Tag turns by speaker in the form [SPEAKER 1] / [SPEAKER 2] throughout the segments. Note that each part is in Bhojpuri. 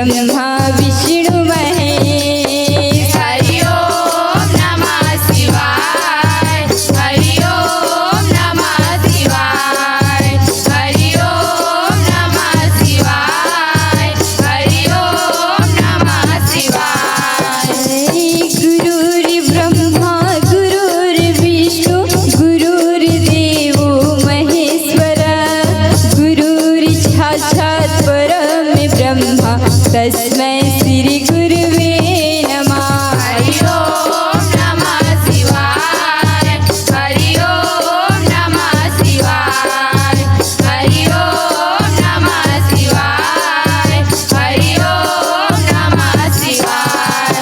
[SPEAKER 1] ब्रह्मा विष्णु महेश।
[SPEAKER 2] हरि ओम नमः शिवाय, हरि ओम नमः शिवाय, हरि ओम नमः शिवाय, हरि ओम नमः शिवाय।
[SPEAKER 1] गुरुर्ब्रह्मा गुरुर्विष्णु गुरुर्देवो महेश्वर, गुरुर्साक्षात् परं ब्रह्म तस्मै श्री गुरुवे नमः।
[SPEAKER 2] हरि ओम नमः शिवाय, हरि ओम नमः शिवाय, हरि ओम नमः शिवाय, हरि ओम नमः शिवाय।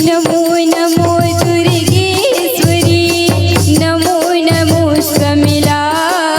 [SPEAKER 1] नमो नमो दुर्गेश्वरी, नमो नमो समिलाय,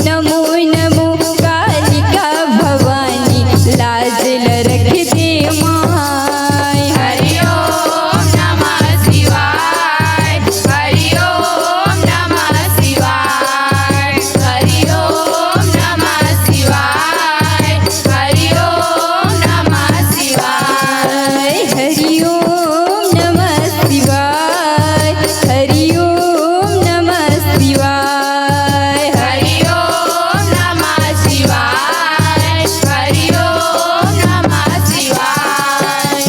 [SPEAKER 1] नमो नमो कालिका भवानी लाज रख दे माय।
[SPEAKER 2] हरि ओम नमः शिवाय, हरि ओम नमः शिवाय, हरि ओम नमः शिवाय, हरि ओम नमः शिवाय।
[SPEAKER 1] हरि ओम नमः शिवाय, हरि ओम नमः शिवाय।
[SPEAKER 2] हरि ओम नमः शिवाय, हरि ओम नमः शिवाय।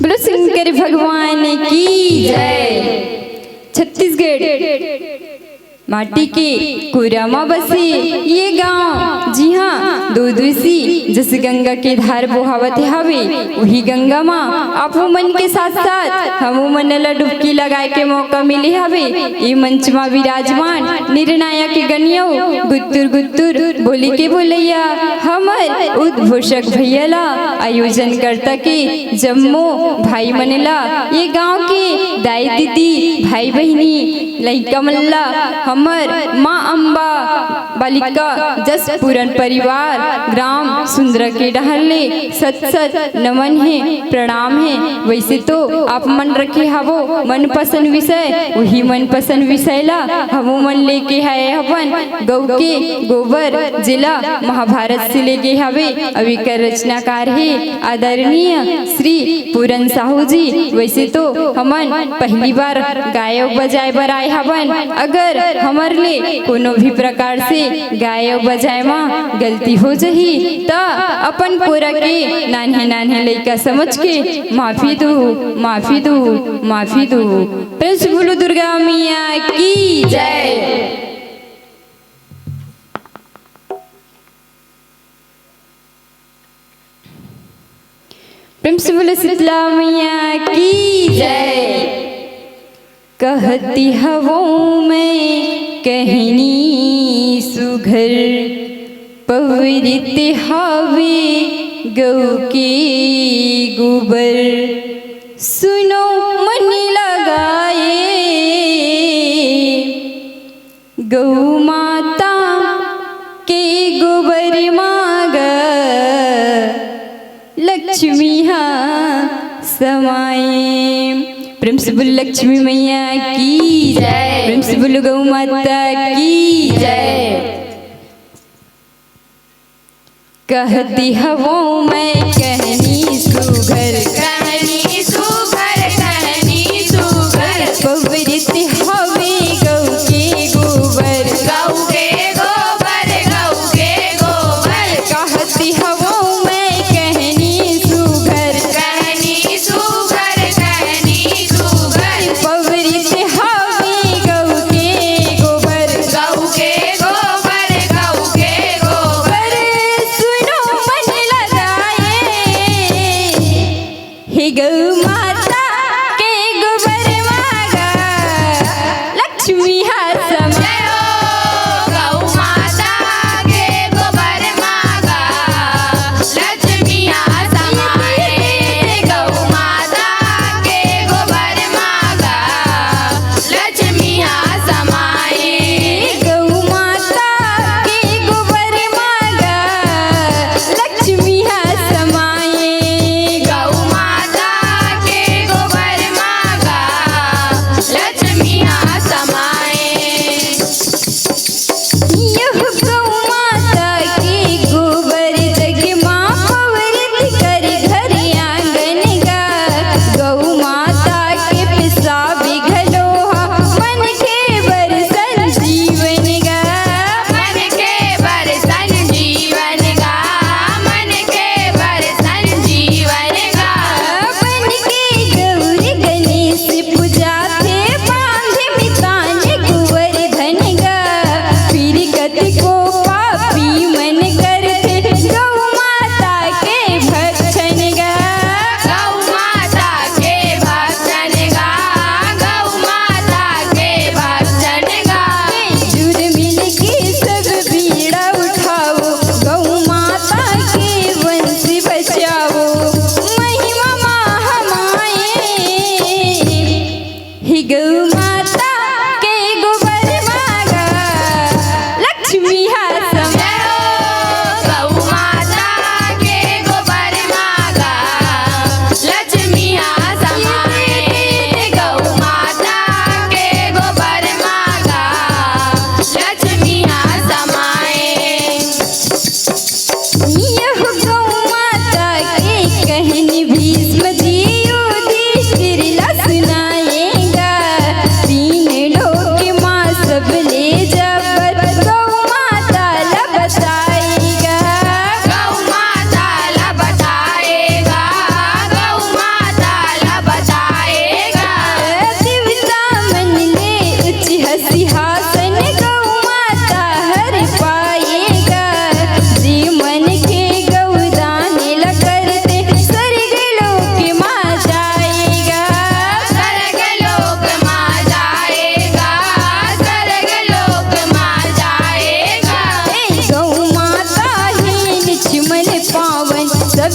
[SPEAKER 1] बोलो शंकर भगवान की जय। छत्तीसगढ़ माटी के कोरामा बसे ये गांव, जी हाँ, दो दिवसी जस गंगा के धार बोहावत हवे, वही गंगा माँ आपो मन के साथ साथ हमो मन ला डुबकी लगाए के मौका मिले हवे। ये मंच में विराजमान निर्णायक गणियों गुत्तुर गुत्तुर बोली के बोलैया हमर उद्घोषक भैया ला, आयोजन करता के जम्मो भाई मनला, ये गांव के दाई दीदी भाई बहनी लइका मल्ला, हमर माँ अम्बा बालिका जस पूरन परिवार ग्राम सुंदर के डहले सत सत नमन है, प्रणाम है। वैसे तो आप मन रखे हवो मन पसंद विषय, वही मन पसंद विषय ला हमो मन लेके है अपन गौ के गोबर जिला महाभारत से लेके हवे। अभी कर रचनाकार है आदरणीय श्री पूरन साहू जी। वैसे तो हमन पहली बार गायक बजाए बर आए हवन, अगर हमर ले कोनो भी प्रकार से गायक बजाए में गलती हो जही त अपन कोरा के नान्हे नान्हे लइका समझ के माफी दो माफी दो माफी दो। प्रेम बोलो दुर्गा मैया की जय। प्रेम से बोलो शीतला मैया की जय। कहती हवों में कहनी सुघर, पवित्र हवे गौ के गोबर, सुनो मन लगाए गौ माता के गोबर मांग, लक्ष्मी हाँ समाए। प्रेम से बोलो लक्ष्मी मैया की जय। प्रेम से बोलो गौ माता की जय। कहती हवों में कहनी सुघर,
[SPEAKER 2] कहनी सुघर, कहनी सुघर,
[SPEAKER 1] पवित्र हवे गौ के गोबर,
[SPEAKER 2] गौ के गोबर, गौ के गोबर।
[SPEAKER 1] कहती हवों में कहनी सुघर,
[SPEAKER 2] कहनी सुघर, कहनी सुघर,
[SPEAKER 1] पवित्र हवे गौ के गोबर,
[SPEAKER 2] गौ के गोबर, गौ के गोबर।
[SPEAKER 1] सुनो मन लगाए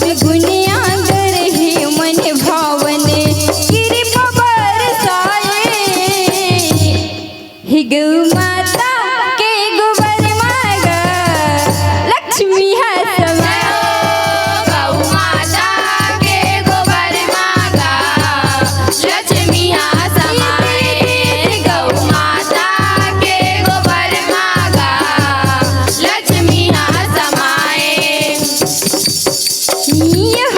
[SPEAKER 1] भक्ति गुण आदर है मन भावने कृपा बरसाए हे गौ माता के गोबर मागा लक्ष्मी है समाए
[SPEAKER 2] गौ माता के गोबर मागा लक्ष्मी समाए गौ माता के गोबर मागा लक्ष्मी समाए
[SPEAKER 1] यह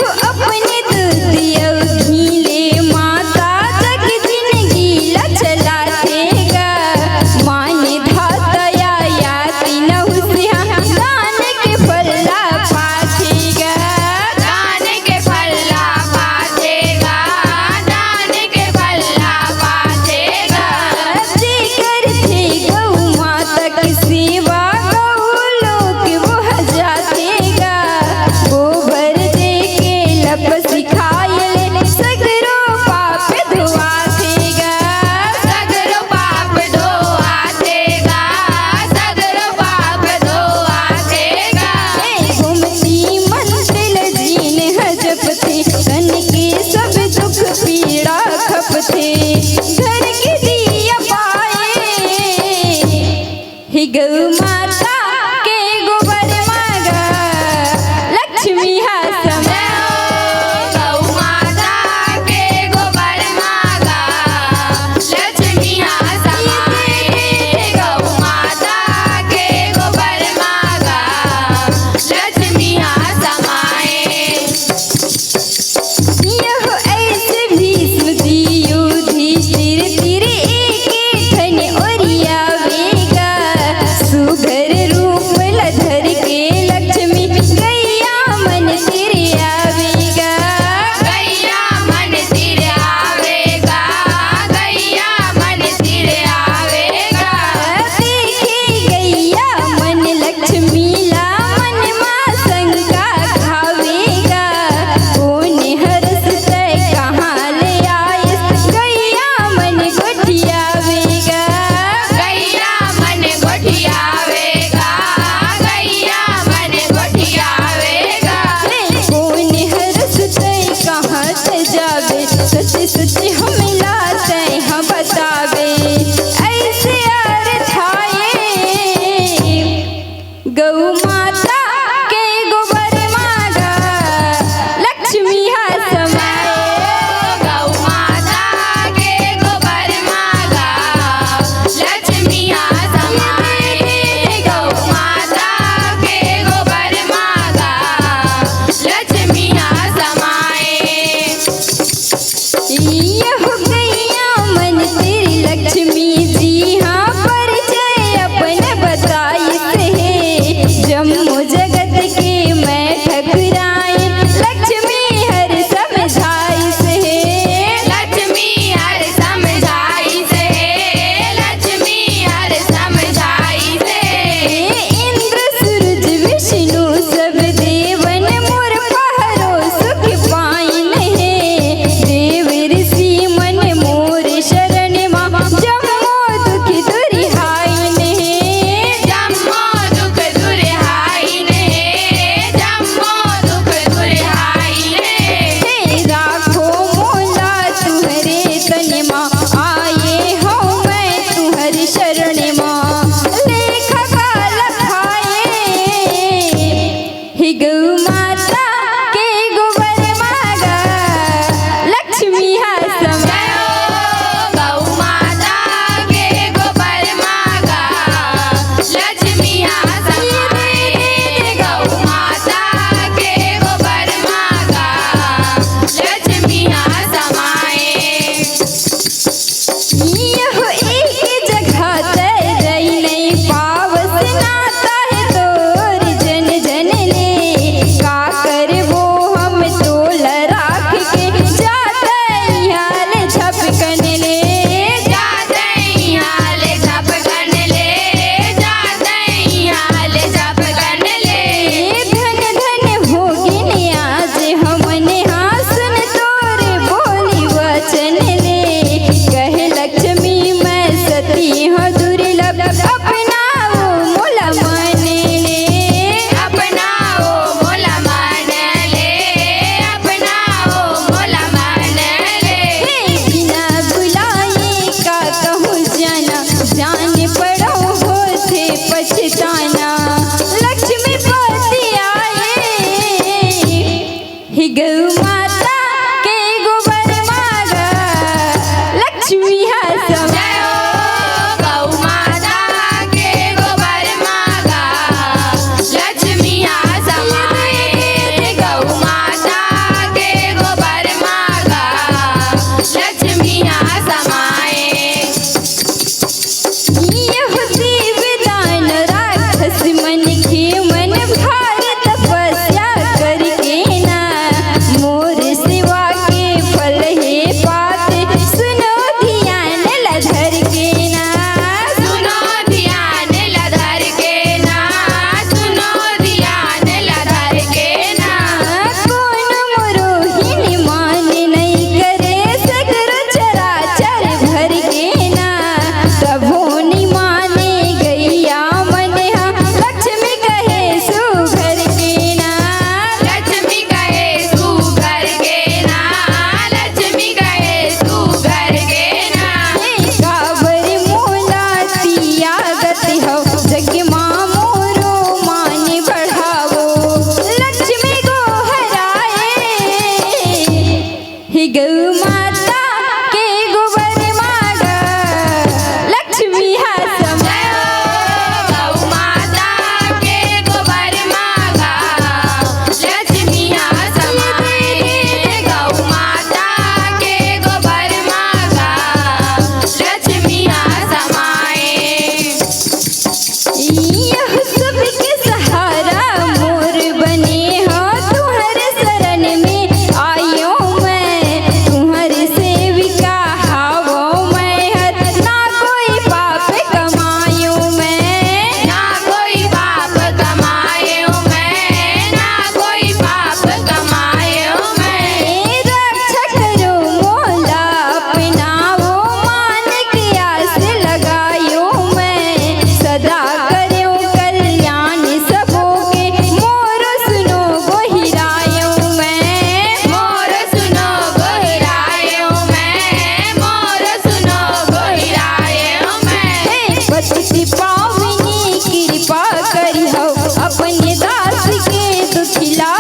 [SPEAKER 1] खिला